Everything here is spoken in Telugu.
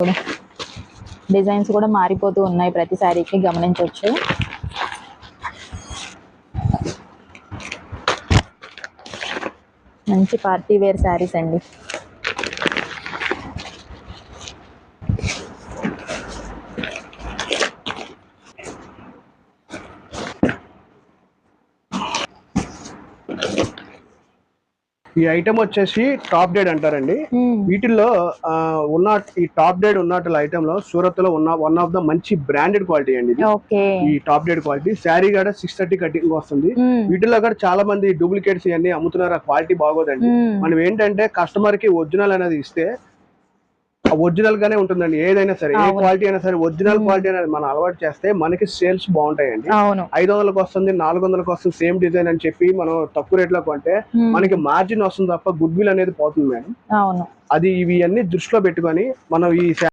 ఇప్పుడు డిజైన్స్ కూడా మారిపోతూ ఉన్నాయి ప్రతి శారీకి, గమనించవచ్చు. మంచి పార్టీ వేర్ శారీస్ అండి. ఈ ఐటమ్ వచ్చేసి టాప్ డేడ్ అంటారండి. వీటిల్లో ఉన్న ఈ టాప్ డేడ్ ఉన్నట్టు ఐటమ్ లో సూరత్ లో ఉన్న వన్ ఆఫ్ ద మంచి బ్రాండెడ్ క్వాలిటీ అండి. ఈ టాప్ డేడ్ క్వాలిటీ శారీ కూడా 630 కటింగ్ వస్తుంది. వీటిలో కూడా చాలా మంది డూప్లికేట్స్ ఇవన్నీ అమ్ముతున్నారు. ఆ క్వాలిటీ బాగోదండి. మనం ఏంటంటే కస్టమర్ కి ఒరిజినల్ అనేది ఇస్తే ఒరిజినల్ గానే ఉంటుందండి. ఏదైనా సరే, ఏ క్వాలిటీ అయినా సరే ఒరిజినల్ క్వాలిటీ అనేది మనం అలవాటు చేస్తే మనకి సేల్స్ బాగుంటాయండి. 500కి వస్తుంది, 400కి వస్తుంది సేమ్ డిజైన్ అని చెప్పి మనం తక్కువ రేట్ లో కొంటే మనకి మార్జిన్ వస్తుంది తప్ప గుడ్ విల్ అనేది పోతుంది మేడం. అది ఇవి అన్ని దృష్టిలో పెట్టుకొని మనం ఈ